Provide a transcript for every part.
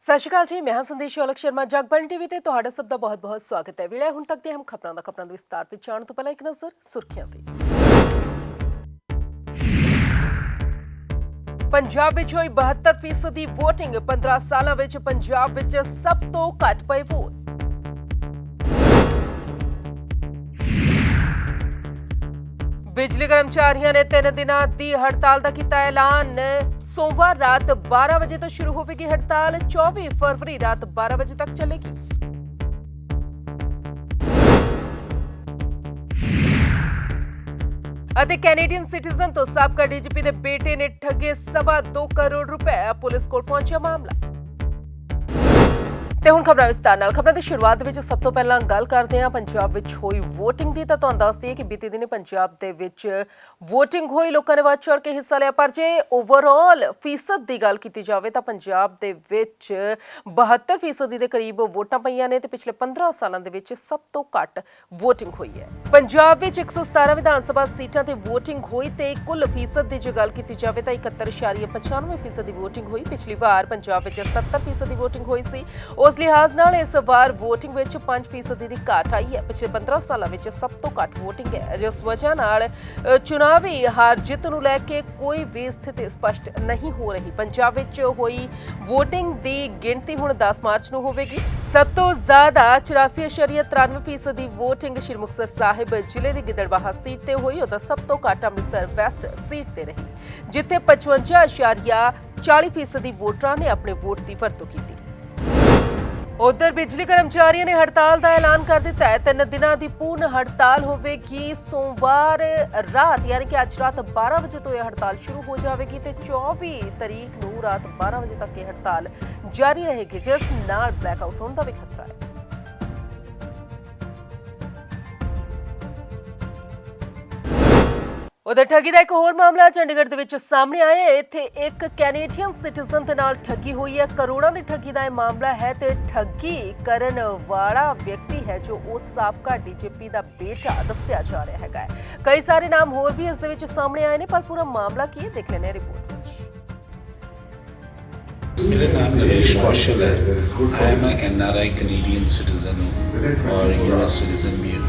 ਸਤਿ ਸ਼੍ਰੀ ਅਕਾਲ ਜੀ, ਮੈਂ ਹਾਂ ਸੰਦੇਸ਼ ਔਲਖ ਸ਼ਰਮਾ। ਜਗਬਾਣੀ ਟੀਵੀ ਤੇ ਤੁਹਾਡਾ ਸਭ ਦਾ ਬਹੁਤ-ਬਹੁਤ ਸਵਾਗਤ ਹੈ। ਵੇਲੇ ਹੁਣ ਤੱਕ ਦੇ ਖਬਰਾਂ ਦਾ ਵਿਸਤਾਰ ਵਿੱਚ ਜਾਣ ਤੋਂ ਪਹਿਲਾਂ ਇੱਕ ਨਜ਼ਰ ਸੁਰਖੀਆਂ ਤੇ। ਪੰਜਾਬ ਵਿੱਚ ਹੋਈ 72% ਦੀ ਵੋਟਿੰਗ। 15 ਸਾਲਾਂ ਵਿੱਚ ਪੰਜਾਬ ਵਿੱਚ ਸਭ ਤੋਂ ਘੱਟ ਪਏ ਵੋਟ। ਬਿਜਲੀ ਕਰਮਚਾਰੀਆਂ ਨੇ 3 ਦਿਨਾਂ ਦੀ ਹੜਤਾਲ ਦਾ ਕੀਤਾ ਐਲਾਨ। सोमवार रात 12 बजे तो शुरू होगी हड़ताल। 24 फरवरी रात 12 बजे तक चलेगी। कैनेडियन सिटीजन तो साबका डीजीपी के बेटे ने ठगे 2.25 करोड़ रुपए। पुलिस को पहुंचा मामला। ਤੇ ਹੁਣ ਖਬਰਾਂ ਵਿਸਤਾਰ ਨਾਲ। ਖਬਰਾਂ ਦੀ ਸ਼ੁਰੂਆਤ ਵਿੱਚ ਸਭ ਤੋਂ ਪਹਿਲਾਂ ਗੱਲ ਕਰਦੇ ਹਾਂ ਪੰਜਾਬ ਵਿੱਚ ਹੋਈ ਵੋਟਿੰਗ ਦੀ। ਤਾਂ ਤੁਹਾਨੂੰ ਦੱਸ ਦਈਏ ਕਿ ਬੀਤੇ ਦਿਨੀ ਪੰਜਾਬ ਦੇ ਵਿੱਚ ਵੋਟਿੰਗ ਹੋਈ, ਲੋਕਾਂ ਨੇ ਵੱਧ ਚੜ੍ਹ ਕੇ ਹਿੱਸਾ ਲਿਆ। ਪਰ ਜੇ ਓਵਰਆਲ ਫੀਸਦ ਦੀ ਗੱਲ ਕੀਤੀ ਜਾਵੇ ਤਾਂ ਪੰਜਾਬ ਦੇ ਵਿੱਚ 72% ਦੇ ਕਰੀਬ ਵੋਟਾਂ ਪਈਆਂ ਨੇ ਤੇ ਪਿਛਲੇ 15 ਸਾਲਾਂ ਦੇ ਵਿੱਚ ਸਭ ਤੋਂ ਘੱਟ ਵੋਟਿੰਗ ਹੋਈ ਹੈ। ਪੰਜਾਬ ਵਿੱਚ 117 ਵਿਧਾਨ ਸਭਾ ਸੀਟਾਂ ਤੇ ਵੋਟਿੰਗ ਹੋਈ ਤੇ ਕੁੱਲ ਫੀਸਦ ਦੀ ਜੇ ਗੱਲ ਕੀਤੀ ਜਾਵੇ ਤਾਂ 71.95% ਦੀ ਵੋਟਿੰਗ ਹੋਈ। ਪਿਛਲੀ ਵਾਰ ਪੰਜਾਬ ਵਿੱਚ 70% ਦੀ ਵੋਟਿੰਗ ਹੋਈ ਸੀ। ਉਸ ਲਿਹਾਜ਼ ਨਾਲ ਇਸ ਵਾਰ ਵੋਟਿੰਗ ਵਿੱਚ 5% ਦੀ ਘਾਟ ਆਈ ਹੈ। ਪਿਛਲੇ 15 ਸਾਲਾਂ ਵਿੱਚ ਸਭ ਤੋਂ ਘੱਟ ਵੋਟਿੰਗ ਹੈ, ਜਿਸ ਵਜ੍ਹਾ ਨਾਲ ਚੁਣਾਵੀ ਹਾਰ ਜਿੱਤ ਨੂੰ ਲੈ ਕੇ ਕੋਈ ਵੀ ਸਥਿਤੀ ਸਪਸ਼ਟ ਨਹੀਂ ਹੋ ਰਹੀ। ਪੰਜਾਬ ਵਿੱਚ ਹੋਈ ਵੋਟਿੰਗ ਦੀ ਗਿਣਤੀ ਹੁਣ 10 ਮਾਰਚ ਨੂੰ ਹੋਵੇਗੀ। ਸਭ ਤੋਂ ਜ਼ਿਆਦਾ 84.93% ਦੀ ਵੋਟਿੰਗ ਸ਼੍ਰੀ ਮੁਕਤਸਰ ਸਾਹਿਬ ਜ਼ਿਲ੍ਹੇ ਦੀ ਗਿੱਦੜਬਾਹਾ ਸੀਟ ਤੇ ਹੋਈ। ਉਹਦਾ ਸਭ ਤੋਂ ਘੱਟ ਅੰਮ੍ਰਿਤਸਰ ਵੈਸਟ ਸੀਟ ਤੇ ਰਹੀ, ਜਿੱਥੇ 55.40% ਦੀ ਵੋਟਰਾਂ ਨੇ ਆਪਣੇ ਵੋਟ ਦੀ ਵਰਤੋਂ ਕੀਤੀ। उधर बिजली कर्मचारियों ने हड़ताल का ऐलान कर दिता है। 3 दिनों की पूर्ण हड़ताल होगी। सोमवार रात यानी कि अज रात 12 बजे तो यह हड़ताल शुरू हो जाएगी तो 24 तारीख को रात 12 बजे तक ये हड़ताल जारी रहेगी, जिस नाल ब्लैकआउट होने का भी खतरा है। उधर ठगी का एक होर मामला चंडीगढ़ ਦੇ ਵਿੱਚ ਸਾਹਮਣੇ ਆਇਆ। ਇੱਥੇ ਇੱਕ ਕੈਨੇਡੀਅਨ ਸਿਟੀਜ਼ਨ ਦੇ ਨਾਲ ਠੱਗੀ ਹੋਈ ਹੈ। ਕਰੋੜਾਂ ਦੀ ਠੱਗੀ ਦਾ ਇਹ ਮਾਮਲਾ ਹੈ ਤੇ ਠੱਗੀ ਕਰਨ ਵਾਲਾ ਵਿਅਕਤੀ ਹੈ ਜੋ ਉਸ ਸਾਬਕਾ ਡੀਜੀਪੀ ਦਾ ਬੇਟਾ ਦੱਸਿਆ ਜਾ ਰਿਹਾ ਹੈਗਾ। ਕਈ ਸਾਰੇ ਨਾਮ ਹੋਰ ਵੀ ਇਸ ਦੇ ਵਿੱਚ ਸਾਹਮਣੇ ਆਏ ਨੇ, ਪਰ ਪੂਰਾ ਮਾਮਲਾ ਕੀ ਹੈ ਦੇਖ ਲੈਣੇ ਰਿਪੋर्ट ਵਿੱਚ। मेरा नाम नरेश कौशल है। I am NRI Canadian citizen हूँ और US सिटीज़न भी हूँ।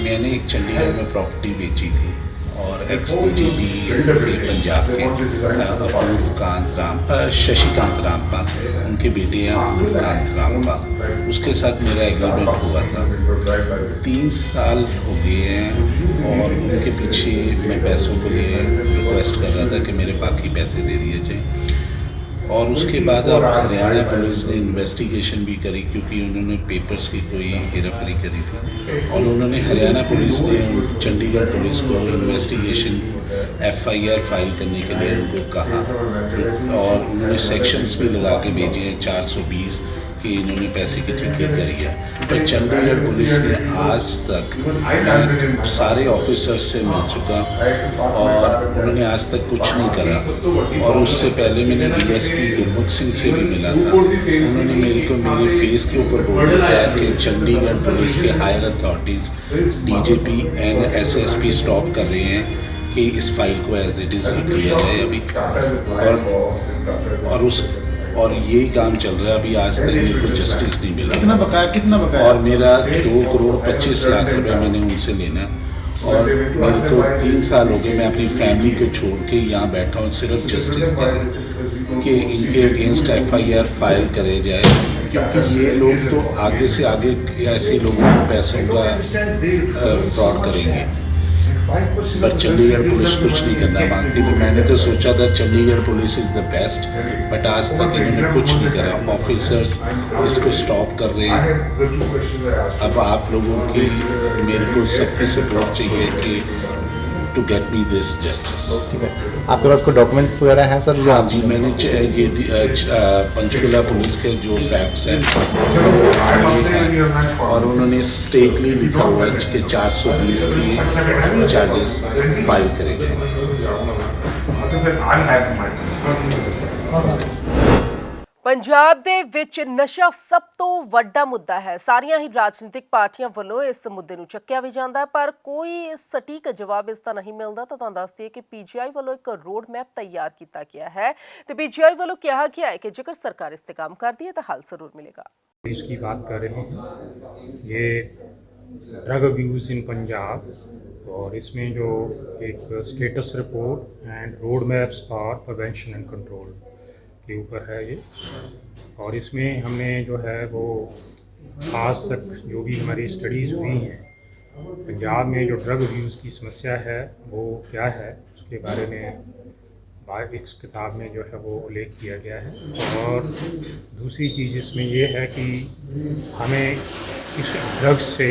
मैंने एक चंडीगढ़ में प्रॉपर्टी बेची थी और XDGB थे पंजाब के शशिकांत रामपाल, उनके बेटे हैं अपूर्वकांत रामपाल। उसके साथ मेरा एग्रीमेंट हुआ था। 3 साल हो गए हैं और उनके पीछे मैं पैसों के लिए रिक्वेस्ट कर रहा था कि मेरे बाकी पैसे दे दिए जाएँ। और उसके बाद अब हरियाणा पुलिस ने इन्वेस्टिगेशन भी करी, क्योंकि उन्होंने पेपर्स की कोई हेराफेरी करी थी और उन्होंने हरियाणा पुलिस ने चंडीगढ़ पुलिस को इन्वेस्टिगेशन FIR फाइल करने के लिए उनको कहा और उन्होंने सेक्शंस भी लगा के भेजे हैं 420 कि इन्होंने पैसे की ठगी करी है। पर चंडीगढ़ पुलिस ने आज तक, मैं सारे ऑफिसर्स से मिल चुका और उन्होंने आज तक कुछ नहीं करा। और उससे पहले मैंने DSP गुरमुख सिंह से भी मिला था। उन्होंने मेरे को मेरे फेस के ऊपर बोल दिया था कि चंडीगढ़ पुलिस के higher authorities DGP and SSP stop कर रहे हैं कि इस फाइल को एज इट इज़ रख लिया जाए अभी। और यही काम चल रहा है अभी। आज तक मेरे को जस्टिस नहीं मिला। कितना बकाया? और मेरा 2 करोड़ 25 लाख रुपए मैंने उनसे लेना और मेरे को 3 साल हो गए। मैं अपनी फैमिली को छोड़ के यहाँ बैठा हूँ सिर्फ जस्टिस के लिए कि इनके अगेंस्ट FIR फाइल करे जाए, क्योंकि ये लोग तो आगे से आगे ऐसे लोगों को पैसों का फ्रॉड करेंगे। पर चंडीगढ़ पुलिस कुछ नहीं करना मांगती। तो मैंने तो सोचा था Chandigarh police is the best, but आज तक इन्होंने कुछ नहीं करा। ऑफिसर्स इसको स्टॉप कर रहे हैं। अब आप लोगों की मेरे को सबकी सपोर्ट चाहिए कि to get me this justice. ठीक है, आपके पास कोई डॉक्यूमेंट्स वगैरह हैं सर? हाँ जी, मैंने ये पंचकुला पुलिस के जो फैक्ट्स हैं और उन्होंने स्टेटली लिखा हुआ है कि 420 की चार्जेस फाइल करेंगे। ਪੰਜਾਬ ਦੇ ਵਿੱਚ ਨਸ਼ਾ ਸਭ ਤੋਂ ਵੱਡਾ ਮੁੱਦਾ ਹੈ। ਸਾਰੀਆਂ ਹੀ ਰਾਜਨੀਤਿਕ ਪਾਰਟੀਆਂ ਵੱਲੋਂ ਇਸ ਮੁੱਦੇ ਨੂੰ ਚੱਕਿਆ ਵੀ ਜਾਂਦਾ ਹੈ, ਪਰ ਕੋਈ ਸਟੀਕ ਜਵਾਬ ਇਸ ਦਾ ਨਹੀਂ ਮਿਲਦਾ। ਤਾਂ ਤੁਹਾਨੂੰ ਦੱਸ ਦਈਏ ਕਿ ਪੀਜੀਆਈ ਵੱਲੋਂ ਇੱਕ ਰੋਡ ਮੈਪ ਤਿਆਰ ਕੀਤਾ ਗਿਆ ਹੈ ਤੇ ਪੀਜੀਆਈ ਵੱਲੋਂ ਕਿਹਾ ਗਿਆ ਹੈ ਕਿ ਜੇਕਰ ਸਰਕਾਰ ਇਸ ਤੇ ਕੰਮ ਕਰਦੀ ਹੈ ਤਾਂ हल ਜ਼रूर मिलेगा। इसकी बात कर रहे हैं, ये ड्रग अब्यूज़ इन पंजाब, और इसमें जो एक status report and road maps for prevention and control के ऊपर है ये। और इसमें हमने जो है वो आज तक जो भी हमारी स्टडीज़ हुई हैं पंजाब में जो ड्रग अब्यूज़ की समस्या है वो क्या है, उसके बारे में इस किताब में जो है वो उल्लेख किया गया है। और दूसरी चीज़ इसमें ये है कि हमें इस ड्रग्स से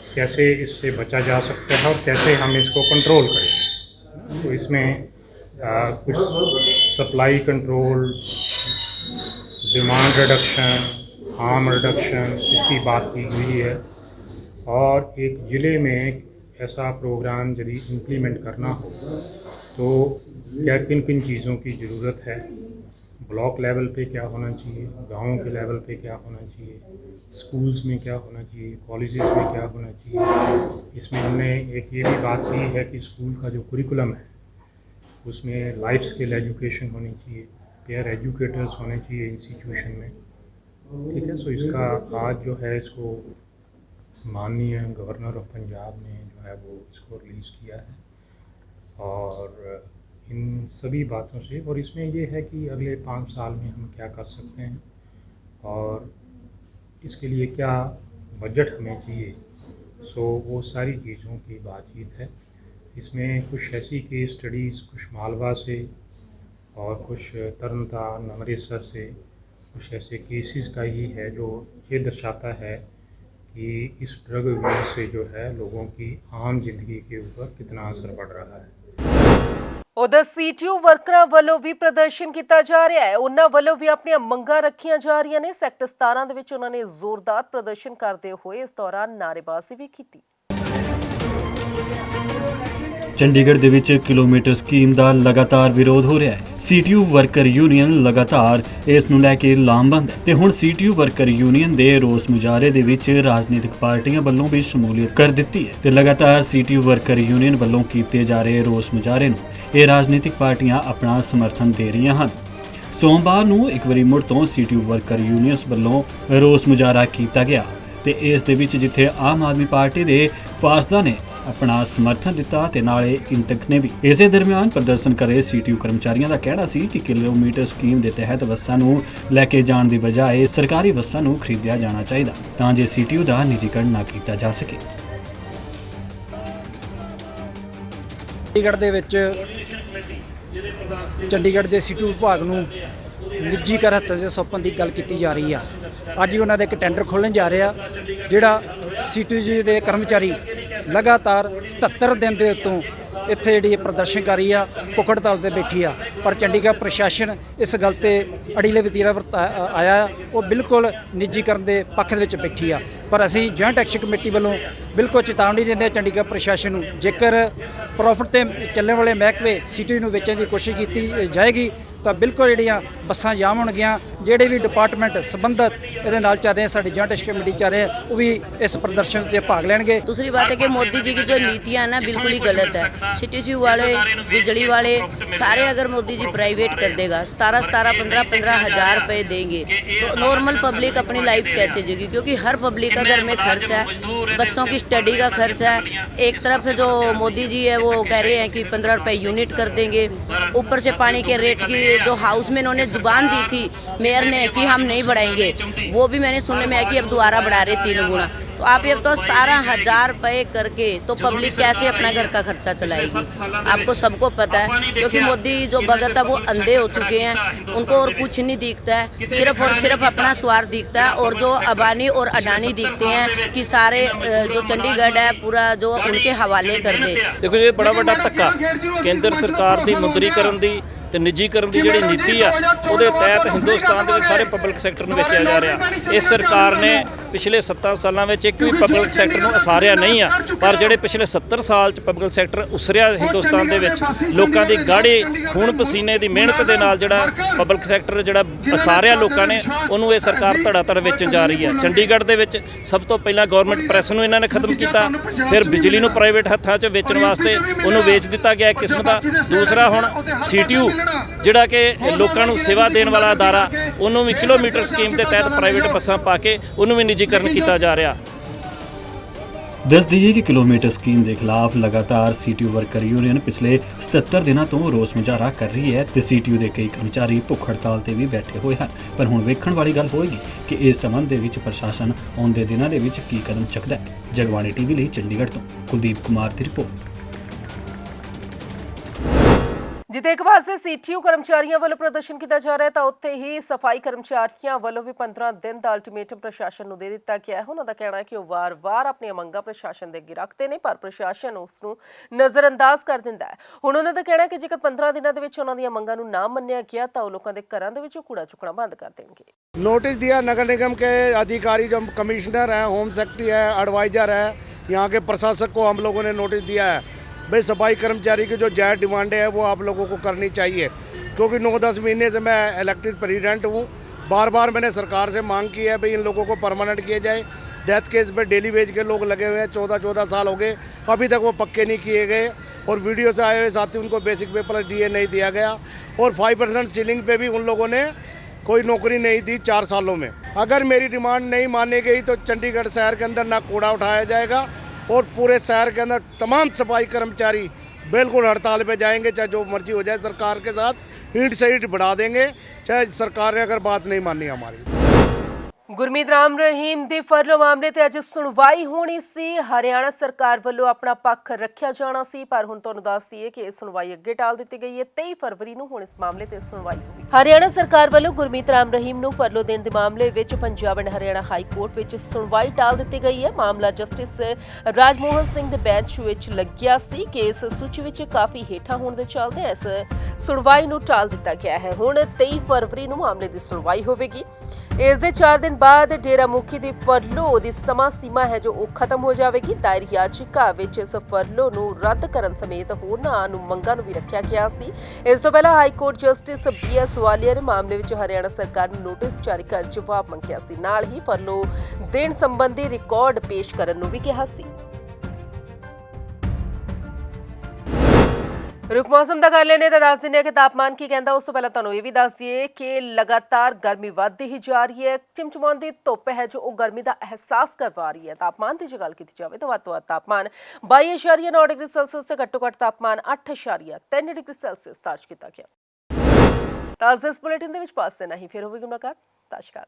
कैसे इससे बचा जा सकता है और कैसे हम इसको कंट्रोल करें। तो इसमें कुछ supply control, demand reduction, harm reduction, इसकी बात की गई है। और एक ज़िले में ऐसा प्रोग्राम यदि इम्प्लीमेंट करना हो तो क्या किन किन चीज़ों की ज़रूरत है, ब्लॉक लेवल पे क्या होना चाहिए, गाँव के लेवल पे क्या होना चाहिए, स्कूल्स में क्या होना चाहिए, कॉलेजेस में क्या होना चाहिए। इसमें हमने एक ये भी बात की है कि स्कूल का जो कुरिकुलम है उसमें लाइफ स्किल एजुकेशन होनी चाहिए, पेयर एजुकेटर्स होने चाहिए इंस्टीट्यूशन में। ठीक है, सो इसका आज जो है इसको माननीय गवर्नर ऑफ पंजाब ने जो है वो इसको रिलीज़ किया है। और इन सभी बातों से, और इसमें ये है कि अगले 5 साल में हम क्या कर सकते हैं और इसके लिए क्या बजट हमें चाहिए। सो वो सारी चीज़ों की बातचीत है। इसमें कुछ ऐसी केस स्टडीज़, कुछ मालवा से और कुछ तरनतारन अमृतसर से कुछ ऐसे केसेस का ही है जो ये दर्शाता है कि इस ड्रग अब्यूज़ से जो है लोगों की आम जिंदगी के ऊपर कितना असर पड़ रहा है। उधर सीटीयू वर्करां ਵੱਲੋਂ ਵੀ ਪ੍ਰਦਰਸ਼ਨ ਕੀਤਾ ਜਾ ਰਿਹਾ ਹੈ। ਉਹਨਾਂ ਵੱਲੋਂ ਵੀ ਆਪਣੀਆਂ ਮੰਗਾਂ ਰੱਖੀਆਂ ਜਾ ਰਹੀਆਂ ਨੇ। ਸੈਕਟਰ 17 ਦੇ ਵਿੱਚ ਉਹਨਾਂ ਨੇ ਜ਼ੋਰਦਾਰ ਪ੍ਰਦਰਸ਼ਨ ਕਰਦੇ ਹੋਏ ਇਸ ਦੌਰਾਨ ਨਾਅਰੇਬਾਜ਼ੀ ਵੀ ਕੀਤੀ। ਚੰਡੀਗੜ੍ਹ ਦੇ ਵਿੱਚ ਕਿਲੋਮੀਟਰ ਸਕੀਮ ਦਾ ਲਗਾਤਾਰ ਵਿਰੋਧ ਹੋ ਰਿਹਾ ਹੈ। ਸੀਟੀਯੂ ਵਰਕਰ ਯੂਨੀਅਨ ਲਗਾਤਾਰ ਇਸ ਨੂੰ ਲੈ ਕੇ ਲਾਮਬੰਦ ਹੈ ਤੇ ਹੁਣ ਸੀਟੀਯੂ ਵਰਕਰ ਯੂਨੀਅਨ ਦੇ ਰੋਸ ਮੁਜ਼ਾਹਰੇ ਦੇ ਵਿੱਚ ਰਾਜਨੀਤਿਕ ਪਾਰਟੀਆਂ ਵੱਲੋਂ ਵੀ ਸ਼ਮੂਲੀਅਤ ਕਰ ਦਿੱਤੀ ਹੈ ਤੇ ਲਗਾਤਾਰ ਸੀਟੀਯੂ ਵਰਕਰ ਯੂਨੀਅਨ ਵੱਲੋਂ ਕੀਤੇ ਜਾ ਰਹੇ ਰੋਸ ਮੁਜ਼ਾਹਰੇ ਨੂੰ ਇਹ ਰਾਜਨੀਤਿਕ ਪਾਰਟੀਆਂ ਆਪਣਾ ਸਮਰਥਨ ਦੇ ਰਹੀਆਂ ਹਨ। ਸੋਮਵਾਰ ਨੂੰ ਇੱਕ ਵਾਰੀ ਮੁੜ ਤੋਂ ਸੀਟੀਯੂ ਵਰਕਰ ਯੂਨੀਅਨਸ ਵੱਲੋਂ ਰੋਸ ਮੁਜ਼ਾਹਰਾ ਕੀਤਾ ਗਿਆ ਤੇ ਇਸ ਦੇ ਵਿੱਚ ਜਿੱਥੇ ਆਮ ਆਦਮੀ ਪਾਰਟੀ ਦੇ ਪਾਰਸ਼ਦਾਂ ਨੇ ਆਪਣਾ ਸਮਰਥਨ ਦਿੱਤਾ ਤੇ ਨਾਲੇ ਇੰਟਕ ਨੇ ਵੀ। ਇਸੇ ਦਰਮਿਆਨ ਪ੍ਰਦਰਸ਼ਨ ਕਰ ਰਹੇ ਸੀਟੀਯੂ ਕਰਮਚਾਰੀਆਂ ਦਾ ਕਹਿਣਾ ਸੀ ਕਿ ਕਿਲੋਮੀਟਰ ਸਕੀਮ ਦੇ ਤਹਿਤ ਬੱਸਾਂ ਨੂੰ ਲੈ ਕੇ ਜਾਣ ਦੀ ਬਜਾਏ ਸਰਕਾਰੀ ਬੱਸਾਂ ਨੂੰ ਖਰੀਦਿਆ ਜਾਣਾ ਚਾਹੀਦਾ ਤਾਂ ਜੇ ਸੀਟੀਯੂ ਦਾ ਨਿੱਜੀਕਰਨ ਨਾ ਕੀਤਾ ਜਾ ਸਕੇ। ਚੰਡੀਗੜ੍ਹ ਦੇ ਵਿੱਚ ਚੰਡੀਗੜ੍ਹ ਦੇ ਸੀਟੀਯੂ ਵਿਭਾਗ ਨੂੰ ਨਿੱਜੀਕਰਨ ਹੱਥਾਂ 'ਚ ਸੌਂਪਣ ਦੀ ਗੱਲ ਕੀਤੀ ਜਾ ਰਹੀ ਆ। ਅੱਜ ਹੀ ਉਹਨਾਂ ਦਾ ਇੱਕ ਟੈਂਡਰ ਖੋਲ੍ਹਣ ਜਾ ਰਿਹਾ ਜਿਹੜਾ ਸੀਟੀਯੂ ਦੇ ਕਰਮਚਾਰੀ ਲਗਾਤਾਰ 77 ਦਿਨ ਦੇ ਉੱਤੋਂ ਇੱਥੇ ਜਿਹੜੀ ਪ੍ਰਦਰਸ਼ਨ ਕਰ ਰਹੀ ਆ, ਭੁੱਖ ਹੜਤਾਲ 'ਤੇ ਬੈਠੀ ਆ। ਪਰ ਚੰਡੀਗੜ੍ਹ ਪ੍ਰਸ਼ਾਸਨ ਇਸ ਗੱਲ 'ਤੇ ਅੜੀਲੇ ਵਤੀਰਾ ਆਇਆ, ਉਹ ਬਿਲਕੁਲ ਨਿੱਜੀਕਰਨ ਦੇ ਪੱਖ ਦੇ ਵਿੱਚ ਬੈਠੀ ਆ। ਪਰ ਅਸੀਂ ਜੁਆਇੰਟ ਐਕਸ਼ਨ ਕਮੇਟੀ ਵੱਲੋਂ ਬਿਲਕੁਲ ਚੇਤਾਵਨੀ ਦਿੰਦੇ ਹਾਂ ਚੰਡੀਗੜ੍ਹ ਪ੍ਰਸ਼ਾਸਨ ਨੂੰ, ਜੇਕਰ ਪ੍ਰੋਫਿਟ 'ਤੇ ਚੱਲਣ ਵਾਲੇ ਮਹਿਕਮੇ ਸੀਟੀਯੂ ਨੂੰ ਵੇਚਣ ਦੀ ਕੋਸ਼ਿਸ਼ ਕੀਤੀ ਜਾਏਗੀ ਤਾਂ ਬਿਲਕੁਲ ਜਿਹੜੀਆਂ ਬੱਸਾਂ ਜਾਮ ਹੋਣਗੀਆਂ। ਜਿਹੜੇ ਵੀ ਡਿਪਾਰਟਮੈਂਟ ਸੰਬੰਧਤ ਇਹਦੇ ਨਾਲ ਚੱਲ ਰਹੇ, ਸਾਡੀ जॉइंट एक्शन कमेटी चाह रहे हैं, वो भी इस प्रदर्शन से भाग लेंगे। दूसरी बात है कि मोदी जी की जो नीतियाँ ना बिल्कुल ही गलत है। सीटीयू वाले, बिजली वाले सारे अगर मोदी जी प्राइवेट कर देगा, 17-15 हज़ार रुपये देंगे तो नॉर्मल पब्लिक अपनी लाइफ कैसे जीगी, क्योंकि हर पब्लिक का घर में खर्च है, बच्चों की स्टडी का खर्च है। एक तरफ जो मोदी जी है वो कह रहे हैं कि 15 रुपये यूनिट कर देंगे, ऊपर से पानी के रेट की जो हाउस में इन्होंने जुबान दी थी मेयर ने कि हम नहीं बढ़ाएंगे, वो भी मैंने सुनने में आया कि अब दोबारा बढ़ा रहे 3 गुना। तो आप ये तो 17,000 रुपये करके तो पब्लिक कैसे अपना घर का खर्चा चलाएगी। आपको सबको पता है, क्योंकि मोदी जो भगत है वो अंधे हो चुके हैं, उनको और कुछ नहीं दिखता है, सिर्फ और सिर्फ अपना स्वार्थ दिखता है। और जो अबानी और अडानी दिखते हैं कि सारे जो चंडीगढ़ है पूरा जो उनके हवाले कर दे। देखो जी बड़ा बड़ा धक्का केंद्र सरकार की मुद्रीकरण की ਤੇ ਨਿੱਜੀਕਰਨ ਦੀ ਜਿਹੜੀ ਨੀਤੀ ਆ ਉਹਦੇ ਤਹਿਤ ਹਿੰਦੁਸਤਾਨ ਦੇ ਵਿੱਚ ਸਾਰੇ ਪਬਲਿਕ ਸੈਕਟਰ ਨੂੰ ਵੇਚਿਆ ਜਾ ਰਿਹਾ। ਇਸ ਸਰਕਾਰ ਨੇ ਪਿਛਲੇ 7 ਸਾਲਾਂ ਵਿੱਚ ਇੱਕ ਵੀ ਪਬਲਿਕ ਸੈਕਟਰ ਨੂੰ ਉਸਾਰਿਆ ਨਹੀਂ ਆ, ਪਰ ਜਿਹੜੇ ਪਿਛਲੇ 70 ਸਾਲ 'ਚ ਪਬਲਿਕ ਸੈਕਟਰ ਉਸਰਿਆ ਹਿੰਦੁਸਤਾਨ ਦੇ ਵਿੱਚ, ਲੋਕਾਂ ਦੀ ਗਾੜੀ ਖੂਨ ਪਸੀਨੇ ਦੀ ਮਿਹਨਤ ਦੇ ਨਾਲ ਜਿਹੜਾ ਪਬਲਿਕ ਸੈਕਟਰ ਜਿਹੜਾ ਉਸਾਰਿਆ ਲੋਕਾਂ ਨੇ, ਉਹਨੂੰ ਇਹ ਸਰਕਾਰ ਧੜਾ ਧੜ ਵੇਚਣ ਜਾ ਰਹੀ ਹੈ। ਚੰਡੀਗੜ੍ਹ ਦੇ ਵਿੱਚ ਸਭ ਤੋਂ ਪਹਿਲਾਂ ਗਵਰਨਮੈਂਟ ਪ੍ਰੈਸ ਨੂੰ ਇਹਨਾਂ ਨੇ ਖਤਮ ਕੀਤਾ, ਫਿਰ ਬਿਜਲੀ ਨੂੰ ਪ੍ਰਾਈਵੇਟ ਹੱਥਾਂ 'ਚ ਵੇਚਣ ਵਾਸਤੇ ਉਹਨੂੰ ਵੇਚ ਦਿੱਤਾ ਗਿਆ ਇੱਕ ਕਿਸਮ ਦਾ। ਦੂਸਰਾ ਹੁਣ CTU ਜਿਹੜਾ ਕਿ ਲੋਕਾਂ ਨੂੰ ਸੇਵਾ ਦੇਣ ਵਾਲਾ ਅਦਾਰਾ, ਉਹਨੂੰ ਵੀ ਕਿਲੋਮੀਟਰ ਸਕੀਮ ਦੇ ਤਹਿਤ ਪ੍ਰਾਈਵੇਟ ਬੱਸਾਂ ਪਾ ਕੇ ਉਹਨੂੰ ਵੀ ਨਿੱਜੀਕਰਨ ਕੀਤਾ ਜਾ ਰਿਹਾ। ਦੱਸ ਦਈਏ ਕਿ ਕਿਲੋਮੀਟਰ ਸਕੀਮ ਦੇ ਖਿਲਾਫ ਲਗਾਤਾਰ ਸੀਟੀਯੂ ਵਰਕਰ ਯੂਨੀਅਨ ਪਿਛਲੇ 77 ਦਿਨਾਂ ਤੋਂ ਰੋਸ ਮੁਜ਼ਾਹਰਾ ਕਰ ਰਹੀ ਹੈ ਤੇ ਸੀਟੀਯੂ ਦੇ ਕਈ ਕਰਮਚਾਰੀ ਭੁੱਖ ਹੜਤਾਲ ਤੇ ਵੀ ਬੈਠੇ ਹੋਏ ਹਨ। ਪਰ ਹੁਣ ਵੇਖਣ ਵਾਲੀ ਗੱਲ ਹੋਏਗੀ ਕਿ ਇਸ ਸੰਬੰਧ ਦੇ ਵਿੱਚ ਪ੍ਰਸ਼ਾਸਨ ਆਉਂਦੇ ਦਿਨਾਂ ਦੇ ਵਿੱਚ ਕੀ ਕਦਮ ਚੁੱਕਦਾ ਹੈ। ਜਗਬਾਣੀ ਟੀਵੀ ਲਈ ਚੰਡੀਗੜ੍ਹ ਤੋਂ ਕੁਲਦੀਪ ਕੁਮਾਰ ਦੀ ਰਿਪੋਰਟ। ਜਿੱਥੇ ਇੱਕ ਪਾਸੇ ਸੀਟੀਯੂ ਕਰਮਚਾਰੀਆਂ ਵੱਲੋਂ ਪ੍ਰਦਰਸ਼ਨ ਕੀਤਾ ਜਾ ਰਿਹਾ ਤਾਂ ਉੱਥੇ ਹੀ ਸਫਾਈ ਕਰਮਚਾਰੀਆਂ ਵੱਲੋਂ ਵੀ 15 ਦਿਨ ਦਾ ਅਲਟੀਮੇਟਮ ਪ੍ਰਸ਼ਾਸਨ ਨੂੰ ਦੇ ਦਿੱਤਾ ਗਿਆ ਹੈ। ਉਹਨਾਂ ਦਾ ਕਹਿਣਾ ਹੈ ਕਿ ਉਹ ਵਾਰ-ਵਾਰ ਆਪਣੀਆਂ ਮੰਗਾਂ ਪ੍ਰਸ਼ਾਸਨ ਦੇ ਅੱਗੇ ਰੱਖਦੇ ਨੇ, ਪਰ ਪ੍ਰਸ਼ਾਸਨ ਉਸ ਨੂੰ ਨਜ਼ਰਅੰਦਾਜ਼ ਕਰ ਦਿੰਦਾ ਹੈ। ਹੁਣ ਉਹਨਾਂ ਦਾ ਕਹਿਣਾ ਹੈ ਕਿ ਜੇਕਰ 15 ਦਿਨਾਂ ਦੇ ਵਿੱਚ ਉਹਨਾਂ ਦੀਆਂ ਮੰਗਾਂ ਨੂੰ ਨਾ ਮੰਨਿਆ ਗਿਆ ਤਾਂ ਉਹ ਲੋਕਾਂ ਦੇ ਘਰਾਂ ਦੇ ਵਿੱਚੋਂ ਕੂੜਾ ਚੁੱਕਣਾ ਬੰਦ ਕਰ देंगे। नोटिस दिया नगर निगम के अधिकारी, जो कमिश्नर हैं, होम सेक्रेटरी है, एडवाइज़र है, यहाँ के प्रशासक को हम लोगों ने नोटिस दिया है भाई सफाई कर्मचारी की जो जायज़ डिमांडें हैं वो आप लोगों को करनी चाहिए, क्योंकि 9-10 महीने से मैं इलेक्टेड प्रेसिडेंट हूँ। बार बार मैंने सरकार से मांग की है भाई इन लोगों को परमानेंट किया जाए। डेथ केस पे डेली वेज के लोग लगे हुए हैं, 14-14 साल हो गए, अभी तक वो पक्के नहीं किए गए। और वीडियो से आए हुए साथी उनको बेसिक पे प्लस DA नहीं दिया गया, और 5% सीलिंग पे भी उन लोगों ने कोई नौकरी नहीं दी 4 सालों में। अगर मेरी डिमांड नहीं मानी गई तो चंडीगढ़ शहर के अंदर ना कूड़ा उठाया जाएगा, और पूरे शहर के अंदर तमाम सफाई कर्मचारी बिल्कुल हड़ताल पे जाएंगे, चाहे जो मर्जी हो जाए। सरकार के साथ ईंट से ईंट बढ़ा देंगे, चाहे सरकार ने अगर बात नहीं मानी हमारी। ਗੁਰਮੀत ਰਾਮ ਰਹੀਮ ਦੇ ਫਰਲੋ ਮਾਮਲੇ ਤੇ ਅੱਜ ਸੁਣਵਾਈ ਹੋਣੀ ਸੀ। ਹਰਿਆਣਾ ਸਰਕਾਰ ਵੱਲੋਂ ਆਪਣਾ ਪੱਖ ਰੱਖਿਆ ਜਾਣਾ ਸੀ, ਪਰ ਹੁਣ ਤੁਹਾਨੂੰ ਦੱਸ ਦਈਏ ਕਿ ਇਹ ਸੁਣਵਾਈ ਅੱਗੇ ਟਾਲ ਦਿੱਤੀ ਗਈ ਹੈ। 23 ਫਰਵਰੀ ਨੂੰ ਹੁਣ ਇਸ ਮਾਮਲੇ ਤੇ ਸੁਣਵਾਈ ਹੋਵੇਗੀ। ਹਰਿਆਣਾ ਸਰਕਾਰ ਵੱਲੋਂ ਗੁਰਮੀਤ ਰਾਮ ਰਹੀਮ ਨੂੰ ਫਰਲੋ ਦੇਣ ਦੇ ਮਾਮਲੇ ਵਿੱਚ Punjab and Haryana high court ਵਿੱਚ ਸੁਣਵਾਈ ਟਾਲ ਦਿੱਤੀ ਗਈ ਹੈ। ਮਾਮਲਾ ਜਸਟਿਸ ਰਾਜਮੋਹਨ ਸਿੰਘ ਦੇ ਬੈਂਚ ਵਿੱਚ ਲੱਗਿਆ ਸੀ। ਕੇਸ ਸੂਚੀ ਵਿੱਚ ਕਾਫੀ ਹੇਠਾਂ ਹੋਣ ਦੇ ਚੱਲਦੇ ਇਸ ਸੁਣਵਾਈ ਨੂੰ ਟਾਲ ਦਿੱਤਾ ਗਿਆ ਹੈ। ਹੁਣ 23 ਫਰਵਰੀ ਨੂੰ ਮਾਮਲੇ ਦੀ ਸੁਣਵਾਈ ਹੋਵੇਗੀ। ਇਸ ਦੇ 4 ਦਿਨ ਬਾਅਦ ਡੇਰਾ ਮੁਖੀ ਦੀ ਫਰਲੋ ਦੀ ਸਮਾਂ ਸੀਮਾ ਹੈ ਜੋ ਉਹ ਖਤਮ ਹੋ ਜਾਵੇਗੀ। ਦਾਇਰ ਯਾਚਿਕਾ ਵਿੱਚ ਇਸ ਫਰਲੋ ਨੂੰ ਰੱਦ ਕਰਨ ਸਮੇਤ ਹੋਰਨਾਂ ਨੂੰ ਮੰਗਾਂ ਨੂੰ ਵੀ ਰੱਖਿਆ ਗਿਆ ਸੀ। ਇਸ ਤੋਂ ਪਹਿਲਾਂ ਹਾਈ ਕੋਰਟ ਜਸਟਿਸ BS ਵਾਲੀਆ ਨੇ ਮਾਮਲੇ ਵਿੱਚ ਹਰਿਆਣਾ ਸਰਕਾਰ ਨੂੰ ਨੋਟਿਸ ਜਾਰੀ ਕਰ ਜਵਾਬ ਮੰਗਿਆ ਸੀ। ਨਾਲ ਹੀ ਫਰਲੋ ਦੇਣ ਸੰਬੰਧੀ ਰਿਕਾਰਡ ਪੇਸ਼ ਕਰਨ ਨੂੰ ਵੀ ਕਿਹਾ ਸੀ। रुख मौसम का कर लेने तो दस दिन कि तापमान की कहता। उस तो पहले तुहानूं ये भी दस दिए कि लगातार गर्मी वधदी ही जा रही है। चिमचमाउंदी धुप है जो गर्मी का एहसास करवा रही है। तापमान की जो गल की जाए तो वध तो वध तापमान 22.9 डिग्री सैल्सियस से घट्टो घट्ट तापमान 8.3 डिग्री सैल्सियस दर्ज किया गया। तो इस बुलेटिन के पास से नहीं फिर होगी मुलाकात। नमस्कार।